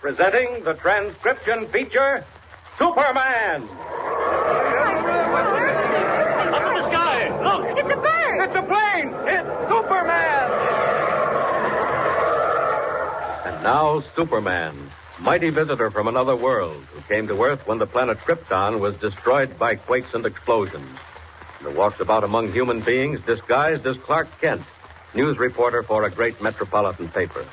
presenting the transcription feature, Superman. Up in the sky! Look! It's a bird! It's a plane! It's Superman! And now, Superman, mighty visitor from another world, who came to Earth when the planet Krypton was destroyed by quakes and explosions, and who walks about among human beings disguised as Clark Kent, news reporter for a great metropolitan paper.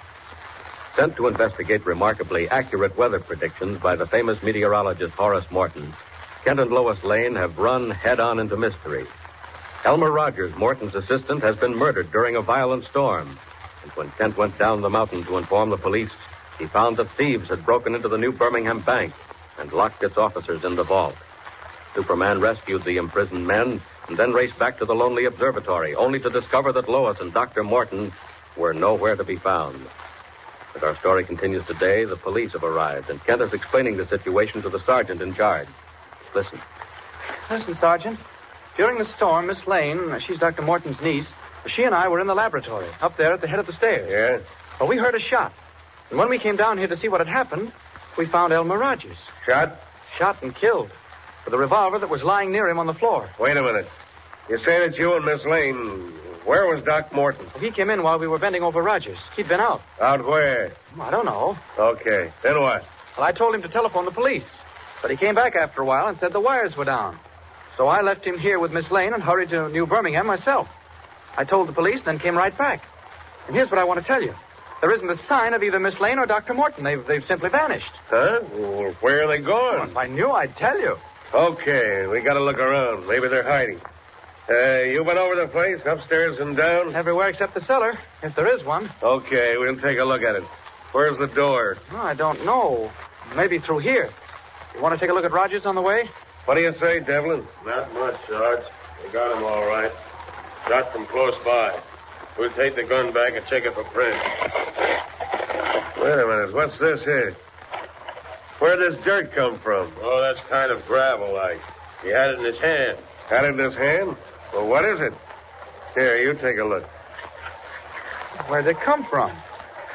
Sent to investigate remarkably accurate weather predictions by the famous meteorologist Horace Morton, Kent and Lois Lane have run head-on into mystery. Elmer Rogers, Morton's assistant, has been murdered during a violent storm. And when Kent went down the mountain to inform the police, he found that thieves had broken into the New Birmingham Bank and locked its officers in the vault. Superman rescued the imprisoned men and then raced back to the lonely observatory, only to discover that Lois and Dr. Morton were nowhere to be found. As our story continues today, the police have arrived, and Kent is explaining the situation to the sergeant in charge. Listen. Listen, Sergeant. During the storm, Miss Lane, she's Dr. Morton's niece, she and I were in the laboratory, up there at the head of the stairs. Yeah? Well, we heard a shot. And when we came down here to see what had happened, we found Elmer Rogers. Shot? Shot and killed. With a revolver that was lying near him on the floor. Wait a minute. You say that you and Miss Lane... Where was Doc Morton? Well, he came in while we were bending over Rogers. He'd been out. Out where? I don't know. Okay. Then what? Well, I told him to telephone the police. But he came back after a while and said the wires were down. So I left him here with Miss Lane and hurried to New Birmingham myself. I told the police, then came right back. And here's what I want to tell you. There isn't a sign of either Miss Lane or Dr. Morton. They've simply vanished. Huh? Well, where are they Well, going? if I knew, I'd tell you. Okay, we gotta look around. Maybe they're hiding. You been over the place, upstairs and down? Everywhere except the cellar, if there is one. Okay, we'll take a look at it. Where's the door? Oh, I don't know. Maybe through here. You want to take a look at Rogers on the way? What do you say, Devlin? Not much, Sarge. We got him all right. Shot from close by. We'll take the gun back and check it for print. Wait a minute. What's this here? Where'd this dirt come from? Oh, that's kind of gravel-like. He had it in his hand. Had it in his hand? Well, what is it? Here, you take a look. Where'd it come from?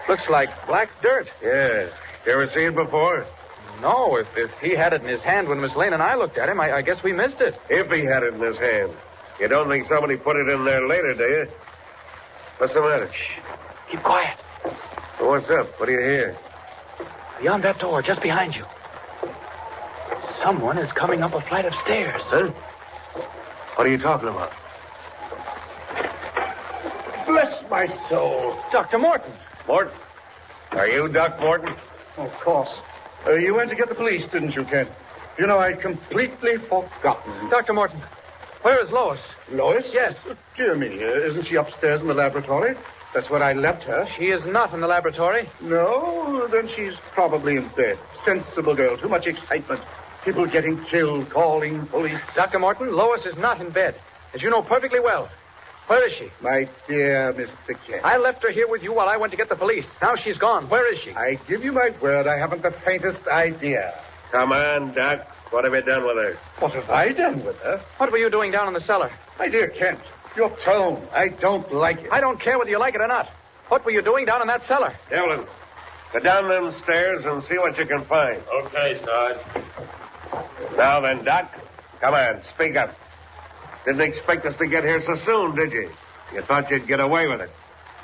Looks like black dirt. Yeah. You ever seen it before? No, if he had it in his hand when Miss Lane and I looked at him, I guess we missed it. If he had it in his hand. You don't think somebody put it in there later, do you? What's the matter? Shh. Keep quiet. Well, what's up? What do you hear? Beyond that door, just behind you. Someone is coming up a flight of stairs. Huh? What are you talking about? Bless my soul. Dr. Morton. Morton? Are you Doc Morton? Of course. You went to get the police, didn't you, Kent? You know, I'd completely forgotten. Dr. Morton, where is Lois? Lois? Yes. Dear me, isn't she upstairs in the laboratory? That's where I left her. She is not in the laboratory. No, then she's probably in bed. Sensible girl, too much excitement. People getting killed, calling police. Dr. Morton, Lois is not in bed, as you know perfectly well. Where is she? My dear Mr. Kent. I left her here with you while I went to get the police. Now she's gone. Where is she? I give you my word, I haven't the faintest idea. Come on, Doc. What have you done with her? What have I done with her? What were you doing down in the cellar? My dear Kent, your tone, I don't like it. I don't care whether you like it or not. What were you doing down in that cellar? Devlin, go down them stairs and see what you can find. Okay, Sarge. Now then, Doc, come on, speak up. Didn't expect us to get here so soon, did you? You thought you'd get away with it.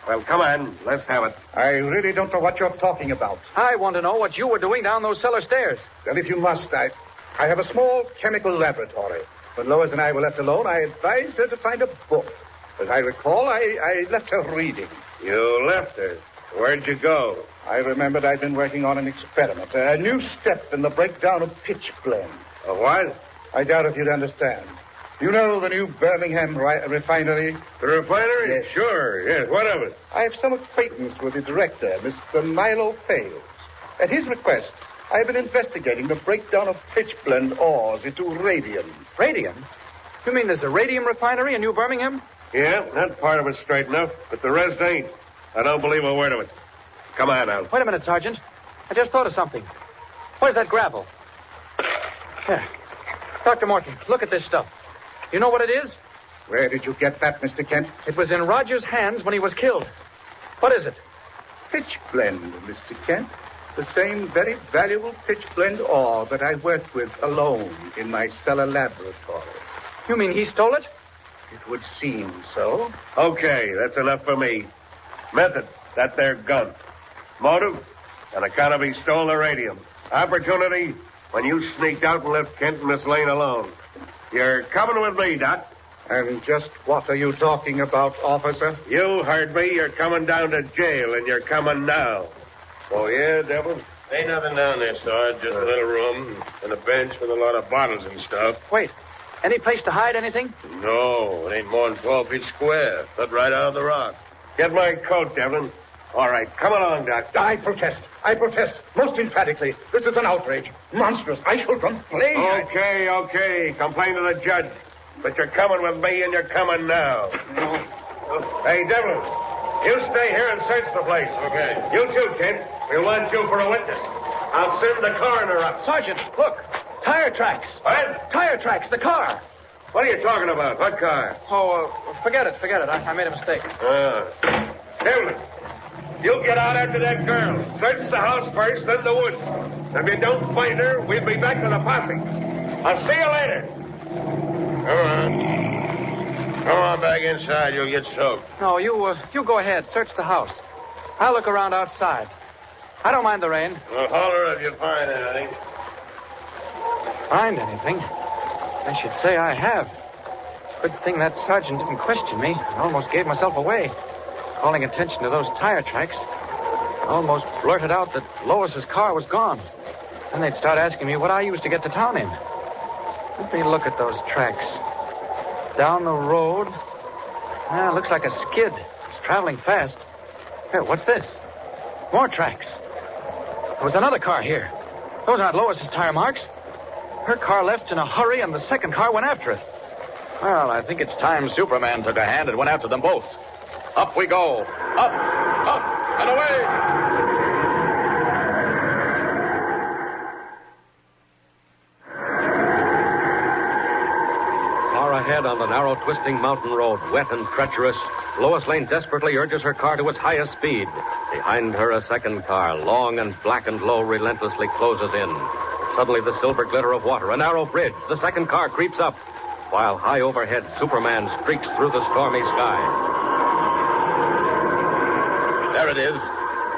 Well, come on, let's have it. I really don't know what you're talking about. I want to know what you were doing down those cellar stairs. Well, if you must, I have a small chemical laboratory. When Lois and I were left alone, I advised her to find a book. As I recall, I left her reading. You left her. Where'd you go? I remembered I'd been working on an experiment, a new step in the breakdown of pitch blende. A what? I doubt if you'd understand. You know the new Birmingham refinery? The refinery? Yes. Sure, yes. What of it? I have some acquaintance with the director, Mr. Milo Fales. At his request, I've been investigating the breakdown of pitch blende ores into radium. Radium? You mean there's a radium refinery in New Birmingham? Yeah, that part of it's straight enough, but the rest ain't. I don't believe a word of it. Come on, Al. Wait a minute, Sergeant. I just thought of something. Where's that gravel? Here. Dr. Morton, look at this stuff. You know what it is? Where did you get that, Mr. Kent? It was in Rogers' hands when he was killed. What is it? Pitch blende, Mr. Kent. The same very valuable pitch-blende ore that I worked with alone in my cellar laboratory. You mean he stole it? It would seem so. Okay, that's enough for me. Method, that there gun. Motive, on account of he stole the radium. Opportunity, when you sneaked out and left Kent and Miss Lane alone. You're coming with me, Doc. And just what are you talking about, officer? You heard me. You're coming down to jail, and you're coming now. Oh, yeah, Devil? Ain't nothing down there, Sarge. Just a little room and a bench with a lot of bottles and stuff. Wait. Any place to hide anything? No, it ain't more than 12 feet square. Cut right out of the rock. Get my coat, Devlin. All right, come along, Doc. I protest. I protest. Most emphatically. This is an outrage. Monstrous. I shall complain. Okay. Complain to the judge. But you're coming with me, and you're coming now. Hey, Devlin, you stay here and search the place. Okay. You too, Kent. We want you for a witness. I'll send the coroner up. Sergeant, look. Tire tracks. What? Tire tracks, the car. What are you talking about? What car? Oh, forget it. I made a mistake. Devlin, you get out after that girl. Search the house first, then the woods. If you don't find her, we'll be back to the posse. I'll see you later. Come on back inside. You'll get soaked. No, you go ahead. Search the house. I'll look around outside. I don't mind the rain. Well, holler if you find anything. Find anything? I should say I have. Good thing that sergeant didn't question me. I almost gave myself away. Calling attention to those tire tracks, I almost blurted out that Lois's car was gone. Then they'd start asking me what I used to get to town in. Let me look at those tracks. Down the road. Looks like a skid. It's traveling fast. Here, what's this? More tracks. There was another car here. Those aren't Lois's tire marks. Her car left in a hurry, and the second car went after it. Well, I think it's time Superman took a hand and went after them both. Up we go. Up, and away. Far ahead on the narrow, twisting mountain road, wet and treacherous, Lois Lane desperately urges her car to its highest speed. Behind her, a second car, long and black and low, relentlessly closes in. Suddenly, the silver glitter of water, a narrow bridge. The second car creeps up, while high overhead, Superman streaks through the stormy sky. There it is.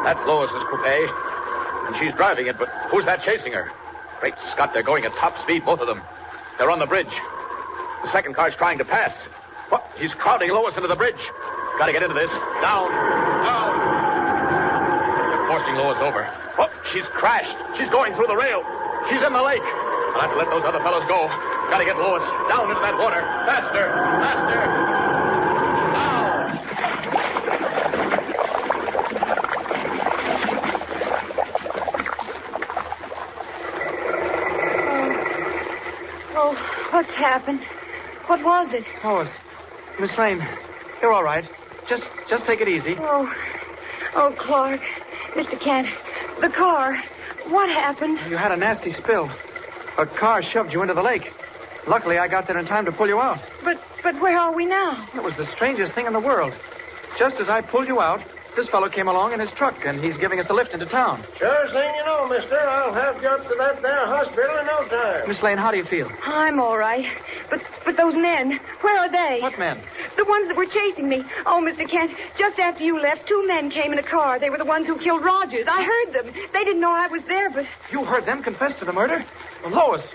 That's Lois's coupe. And she's driving it, but who's that chasing her? Great Scott, they're going at top speed, both of them. They're on the bridge. The second car's trying to pass. What? He's crowding Lois into the bridge. Gotta get into this. Down. They're forcing Lois over. Oh, she's crashed. She's going through the rail. She's in the lake. I'll have to let those other fellows go. Gotta get Lois down into that water. Faster. What's happened? What was it? Lois, Miss Lane, you're all right. Just take it easy. Oh, Clark. Mr. Kent, the car. What happened? You had a nasty spill. A car shoved you into the lake. Luckily, I got there in time to pull you out. But where are we now? It was the strangest thing in the world. Just as I pulled you out, this fellow came along in his truck, and he's giving us a lift into town. Sure thing you know, mister. I'll have you up to that there hospital in no time. Miss Lane, how do you feel? I'm all right. But those men, where are they? What men? The ones that were chasing me. Oh, Mr. Kent, just after you left, 2 men came in a car. They were the ones who killed Rogers. I heard them. They didn't know I was there, but... You heard them confess to the murder? Well, Lois,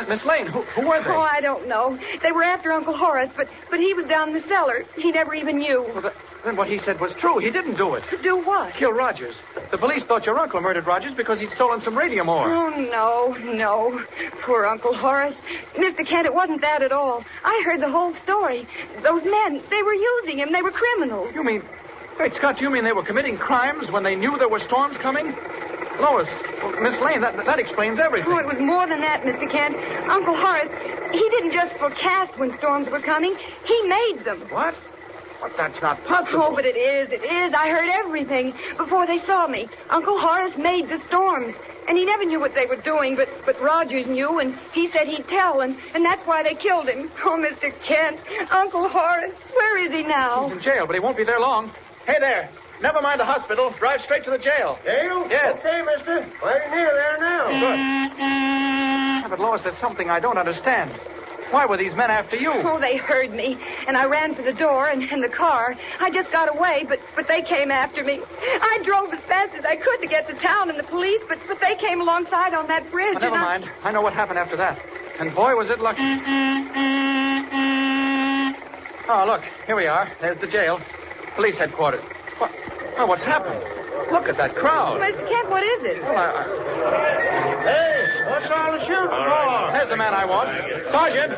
Miss Lane, who were they? Oh, I don't know. They were after Uncle Horace, but he was down in the cellar. He never even knew. Well, then what he said was true. He didn't do it. To do what? Kill Rogers. The police thought your uncle murdered Rogers because he'd stolen some radium ore. Oh, no. Poor Uncle Horace. Mr. Kent, it wasn't that at all. I heard the whole story. Those men, they were using him. They were criminals. You mean... Wait, Scott, you mean they were committing crimes when they knew there were storms coming? Lois, Miss Lane, that explains everything. Oh, it was more than that, Mr. Kent. Uncle Horace, he didn't just forecast when storms were coming. He made them. What? But that's not possible. Oh, but it is. I heard everything before they saw me. Uncle Horace made the storms. And he never knew what they were doing, but Rogers knew, and he said he'd tell, and that's why they killed him. Oh, Mr. Kent, Uncle Horace, where is he now? He's in jail, but he won't be there long. Hey there. Never mind the hospital. Drive straight to the jail. Jail? Yes. Okay, mister. Right near there now. Good. Yeah, but, Lois, there's something I don't understand. Why were these men after you? Oh, they heard me, and I ran for the door and the car. I just got away, but they came after me. I drove as fast as I could to get to town and the police, but they came alongside on that bridge. Never mind. I know what happened after that. And boy, was it lucky. Oh, look, here we are. There's the jail. Police headquarters. What? Oh, what's happened? Look at that crowd. Mr. Kent, what is it? Well, Hey, what's all the shooting for? there's the man I want. Sergeant!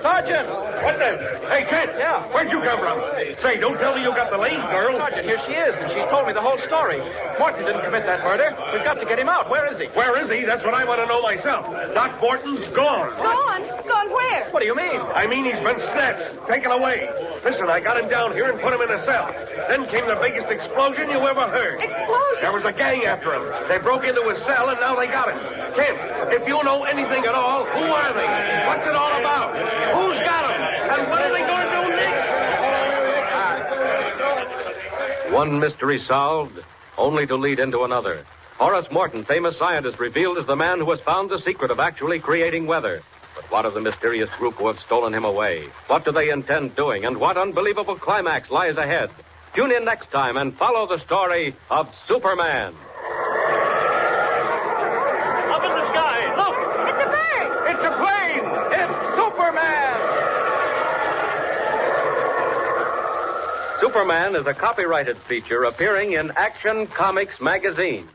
Sergeant! What the? Hey, Kent. Yeah. Where'd you come from? Say, don't tell me you got the lead, girl. Sergeant, here she is, and she's told me the whole story. Morton didn't commit that murder. We've got to get him out. Where is he? Where is he? That's what I want to know myself. Doc Morton's gone. Gone? Gone where? What do you mean? I mean, he's been snatched, taken away. Listen, I got him down here and put him in a cell. Then came the biggest explosion you ever heard. Explosion? There was a gang after him. They broke into his cell, and now they got him. Kent, if you know anything at all, who are they? What's it all about? Who's got him? And what are they going to do next? One mystery solved, only to lead into another. Horace Morton, famous scientist, revealed as the man who has found the secret of actually creating weather. But what of the mysterious group who have stolen him away? What do they intend doing? And what unbelievable climax lies ahead? Tune in next time and follow the story of Superman. Up in the sky. Look! It's a bird! It's a plane! It's Superman! Superman is a copyrighted feature appearing in Action Comics magazine.